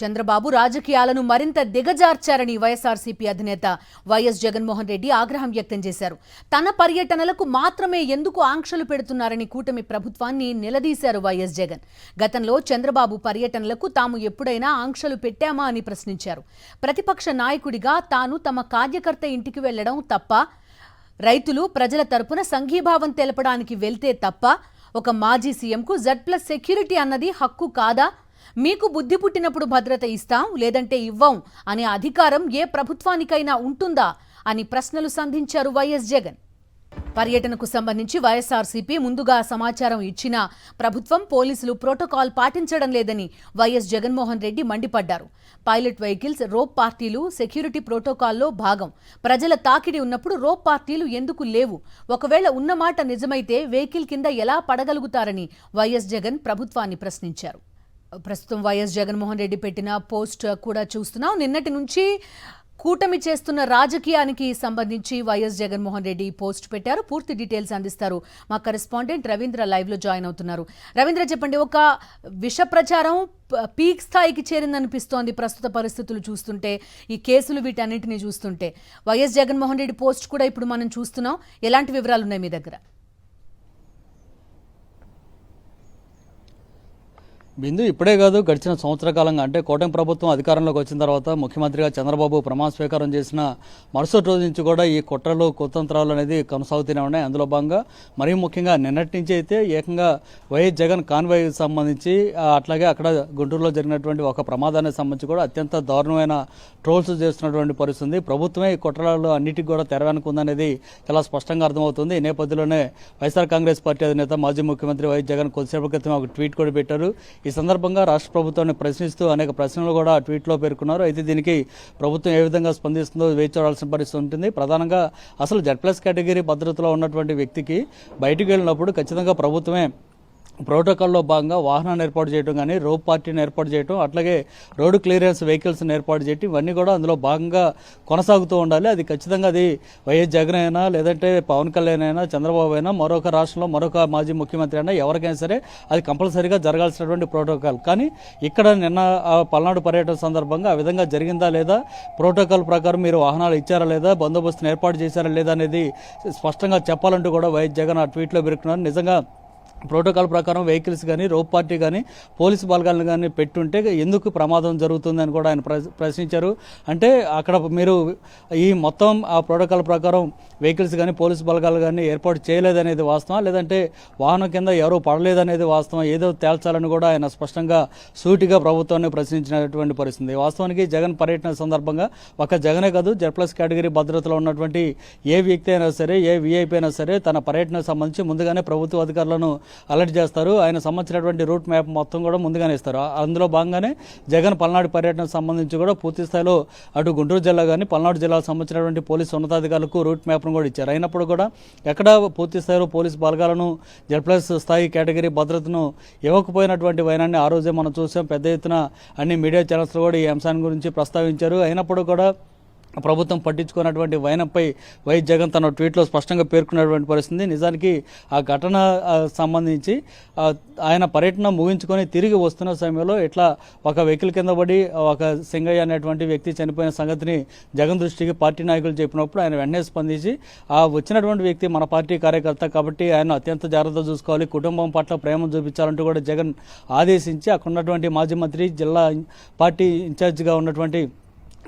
చంద్రబాబు రాజకీయాలను మరింత దిగజార్చారని వైఎస్ఆర్సీపీ అధినేత వైఎస్ జగన్మోహన్ రెడ్డి ఆగ్రహం వ్యక్తం చేశారు. తన పర్యటనలకు మాత్రమే ఎందుకు ఆంక్షలు పెడుతున్నారని కూటమి ప్రభుత్వాన్ని నిలదీశారు వైఎస్ జగన్. గతంలో చంద్రబాబు పర్యటనలకు తాము ఎప్పుడైనా ఆంక్షలు పెట్టామా అని ప్రశ్నించారు. ప్రతిపక్ష నాయకుడిగా తాను తమ కార్యకర్త ఇంటికి వెళ్లడం తప్ప, రైతులు ప్రజల తరపున సంఘీభావం తెలపడానికి వెళ్తే తప్ప, ఒక మాజీ సీఎంకు Z+ సెక్యూరిటీ అన్నది హక్కు కాదా? మీకు బుద్ధి పుట్టినప్పుడు భద్రత ఇస్తాం, లేదంటే ఇవ్వం అనే అధికారం ఏ ప్రభుత్వానికైనా ఉంటుందా అని ప్రశ్నలు సంధించారు వైఎస్ జగన్. పర్యటనకు సంబంధించి వైఎస్ఆర్సీపీ ముందుగా సమాచారం ఇచ్చినా ప్రభుత్వం, పోలీసులు ప్రోటోకాల్ పాటించడం లేదని వైఎస్ జగన్మోహన్ రెడ్డి మండిపడ్డారు. పైలట్ వెహికల్స్, రోప్ పార్టీలు సెక్యూరిటీ ప్రోటోకాల్లో భాగం. ప్రజల తాకిడి ఉన్నప్పుడు రోప్ పార్టీలు ఎందుకు లేవు? ఒకవేళ ఉన్నమాట నిజమైతే వెహికల్ కింద ఎలా పడగలుగుతారని వైఎస్ జగన్ ప్రభుత్వాన్ని ప్రశ్నించారు. ప్రస్తుతం వైఎస్ జగన్మోహన్ రెడ్డి పెట్టిన పోస్ట్ కూడా చూస్తున్నాం. నిన్నటి నుంచి కూటమి చేస్తున్న రాజకీయానికి సంబంధించి వైఎస్ జగన్మోహన్ రెడ్డి పోస్ట్ పెట్టారు. పూర్తి డీటెయిల్స్ అందిస్తారు మా కరెస్పాండెంట్ రవీంద్ర లైవ్ లో జాయిన్ అవుతున్నారు. రవీంద్ర, చెప్పండి. ఒక విష ప్రచారం పీక్ స్థాయికి చేరిందనిపిస్తోంది ప్రస్తుత పరిస్థితులు చూస్తుంటే, ఈ కేసులు వీటన్నింటినీ చూస్తుంటే. వైఎస్ జగన్మోహన్ రెడ్డి పోస్ట్ కూడా ఇప్పుడు మనం చూస్తున్నాం. ఎలాంటి వివరాలు ఉన్నాయి మీ దగ్గర? బిందు, ఇప్పుడే కాదు, గడిచిన సంవత్సర కాలంగా అంటే కూటమి ప్రభుత్వం అధికారంలోకి వచ్చిన తర్వాత ముఖ్యమంత్రిగా చంద్రబాబు ప్రమాణ స్వీకారం చేసిన మరుసటి రోజు నుంచి కూడా ఈ కుట్రలు, కుతంత్రాలు అనేది కొనసాగుతూనే ఉన్నాయి. అందులో భాగంగా మరీ ముఖ్యంగా నిన్నటి నుంచి అయితే ఏకంగా వైఎస్ జగన్ కాన్వాయ్కి సంబంధించి, అట్లాగే అక్కడ గుంటూరులో జరిగినటువంటి ఒక ప్రమాదానికి సంబంధించి కూడా అత్యంత దారుణమైన ట్రోల్స్ చేస్తున్నటువంటి పరిస్థితి. ప్రభుత్వమే ఈ కుట్రలు అన్నిటికీ కూడా తెరవెనుకుందనేది చాలా స్పష్టంగా అర్థమవుతుంది. ఈ నేపథ్యంలోనే వైఎస్ఆర్ కాంగ్రెస్ పార్టీ అధినేత మాజీ ముఖ్యమంత్రి వైఎస్ జగన్ కొద్దిసేపటి క్రితం ఒక ట్వీట్ కూడా పెట్టారు. ఈ సందర్భంగా రాష్ట్ర ప్రభుత్వాన్ని ప్రశ్నిస్తూ అనేక ప్రశ్నలు కూడా ట్వీట్లో పేర్కొన్నారు. అయితే దీనికి ప్రభుత్వం ఏ విధంగా స్పందిస్తుందో వేచి చూడాల్సిన పరిస్థితి ఉంటుంది. ప్రధానంగా అసలు Z+ కేటగిరీ భద్రతలో ఉన్నటువంటి వ్యక్తికి బయటికి వెళ్ళినప్పుడు ఖచ్చితంగా ప్రభుత్వమే ప్రోటోకాల్లో భాగంగా వాహనాన్ని ఏర్పాటు చేయడం కానీ, రోప్ పార్టీని ఏర్పాటు చేయడం, అట్లాగే రోడ్డు క్లియరెన్స్ వెహికల్స్ని ఏర్పాటు చేయడం, ఇవన్నీ కూడా అందులో భాగంగా కొనసాగుతూ ఉండాలి. అది ఖచ్చితంగా అది వైఎస్ జగన్ అయినా, లేదంటే పవన్ కళ్యాణ్ అయినా, చంద్రబాబు అయినా, మరొక రాష్ట్రంలో మరొక మాజీ ముఖ్యమంత్రి అయినా, ఎవరికైనా సరే అది కంపల్సరీగా జరగాల్సినటువంటి ప్రోటోకాల్. కానీ ఇక్కడ నిన్న పల్నాడు పర్యటన సందర్భంగా ఆ విధంగా జరిగిందా లేదా, ప్రోటోకాల్ ప్రకారం మీరు వాహనాలు ఇచ్చారా లేదా, బందోబస్తును ఏర్పాటు చేశారా లేదా అనేది స్పష్టంగా చెప్పాలంటూ కూడా వైఎస్ జగన్ ఆ ట్వీట్లో పేర్కొన్నారు. నిజంగా ప్రోటోకాల్ ప్రకారం వెహికల్స్ కానీ, రోప్ పార్టీ కానీ, పోలీసు బలగాలను కానీ పెట్టుంటే ఎందుకు ప్రమాదం జరుగుతుందని కూడా ఆయన ప్రశ్నించారు. అంటే అక్కడ మీరు ఈ మొత్తం ఆ ప్రోటోకాల్ ప్రకారం వెహికల్స్ కానీ, పోలీసు బలగాలు కానీ ఏర్పాటు చేయలేదనేది వాస్తవం, లేదంటే వాహనం కింద ఎవరూ పడలేదనేది వాస్తవం, ఏదో తేల్చాలని కూడా ఆయన స్పష్టంగా సూటిగా ప్రభుత్వాన్ని ప్రశ్నించినటువంటి పరిస్థితి. వాస్తవానికి జగన్ పర్యటన సందర్భంగా ఒక జగనే కాదు, Z+ కేటగిరీ భద్రతలో ఉన్నటువంటి ఏ వ్యక్తి అయినా సరే, ఏ VIP అయినా సరే తన పర్యటనకు సంబంధించి ముందుగానే ప్రభుత్వ అధికారులను అలర్ట్ చేస్తారు. ఆయన సంబంధించినటువంటి రూట్ మ్యాప్ మొత్తం కూడా ముందుగానే ఇస్తారు. అందులో భాగంగానే జగన్ పల్నాడు పర్యటనకు సంబంధించి కూడా పూర్తి స్థాయిలో అటు గుంటూరు జిల్లా కానీ, పల్నాడు జిల్లాకు సంబంధించినటువంటి పోలీసు ఉన్నతాధికారులకు రూట్ మ్యాప్ను కూడా ఇచ్చారు. అయినప్పుడు కూడా ఎక్కడ పూర్తి స్థాయిలో పోలీసు బలగాలను, Z+ స్థాయి కేటగిరీ భద్రతను ఇవ్వకపోయినటువంటి వైనాన్ని ఆ రోజే మనం చూసాం. పెద్ద ఎత్తున అన్ని మీడియా ఛానల్స్లో కూడా ఈ అంశాన్ని గురించి ప్రస్తావించారు. అయినప్పుడు కూడా ప్రభుత్వం పట్టించుకున్నటువంటి వైనంపై వైఎస్ జగన్ తన ట్వీట్లో స్పష్టంగా పేర్కొన్నటువంటి పరిస్థితి. నిజానికి ఆ ఘటన సంబంధించి ఆయన పర్యటన ముగించుకొని తిరిగి వస్తున్న సమయంలో ఇట్లా ఒక వెహికల్ కింద పడి ఒక సింగయ్య అనేటువంటి వ్యక్తి చనిపోయిన సంగతిని జగన్ దృష్టికి పార్టీ నాయకులు చెప్పినప్పుడు ఆయన వెంటనే స్పందించి, ఆ వచ్చినటువంటి వ్యక్తి మన పార్టీ కార్యకర్త కాబట్టి ఆయన అత్యంత జాగ్రత్త చూసుకోవాలి, కుటుంబం పట్ల ప్రేమ చూపించాలంటూ కూడా జగన్ ఆదేశించి అక్కడ ఉన్నటువంటి మాజీ మంత్రి, జిల్లా పార్టీ ఇన్ఛార్జిగా ఉన్నటువంటి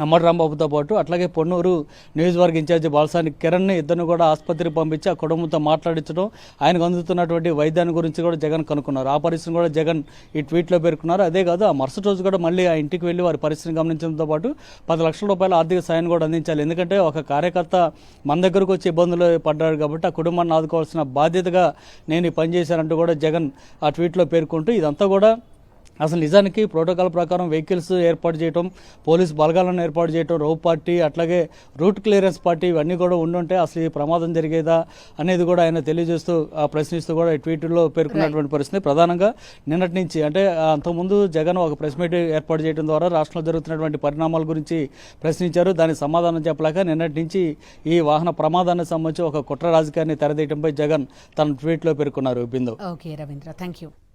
అమ్మడి రాంబాబుతో పాటు అట్లాగే పొన్నూరు నియోజకవర్గ ఇన్ఛార్జి బాలసాని కిరణ్ని ఇద్దరిని కూడా ఆసుపత్రికి పంపించి ఆ కుటుంబంతో మాట్లాడించడం, ఆయనకు అందుతున్నటువంటి వైద్యాన్ని గురించి కూడా జగన్ కనుక్కున్నారు. ఆ పరిస్థితిని కూడా జగన్ ఈ ట్వీట్లో పేర్కొన్నారు. అదే కాదు, ఆ మరుసటి రోజు కూడా మళ్ళీ ఆ ఇంటికి వెళ్ళి వారి పరిస్థితిని గమనించడంతో పాటు 10 లక్షల రూపాయల ఆర్థిక సాయాన్ని కూడా అందించాలి. ఎందుకంటే ఒక కార్యకర్త మన దగ్గరకు వచ్చి ఇబ్బందులు పడ్డారు కాబట్టి ఆ కుటుంబాన్ని ఆదుకోవాల్సిన బాధ్యతగా నేను ఈ పని చేశానంటూ కూడా జగన్ ఆ ట్వీట్లో పేర్కొంటూ, ఇదంతా కూడా అసలు నిజానికి ప్రోటోకాల్ ప్రకారం వెహికల్స్ ఏర్పాటు చేయడం, పోలీసు బలగాలను ఏర్పాటు చేయడం, రోప్ పార్టీ, అట్లాగే రూట్ క్లియరెన్స్ పార్టీ ఇవన్నీ కూడా ఉండుంటే అసలు ఈ ప్రమాదం జరిగేదా అనేది కూడా ఆయన తెలియజేస్తూ ప్రశ్నిస్తూ కూడా ఈ ట్వీట్లో పేర్కొన్నటువంటి పరిస్థితి. ప్రధానంగా నిన్నటి నుంచి అంటే అంతకుముందు జగన్ ఒక ప్రెస్ మీట్ ఏర్పాటు చేయడం ద్వారా రాష్ట్రంలో జరుగుతున్నటువంటి పరిణామాల గురించి ప్రశ్నించారు. దానికి సమాధానం చెప్పలేక నిన్నటి నుంచి ఈ వాహన ప్రమాదానికి సంబంధించి ఒక కుట్ర రాజకీయాన్ని తెరదీయడంపై జగన్ తన ట్వీట్లో పేర్కొన్నారు. బిందు. Okay Ravindra, thank you.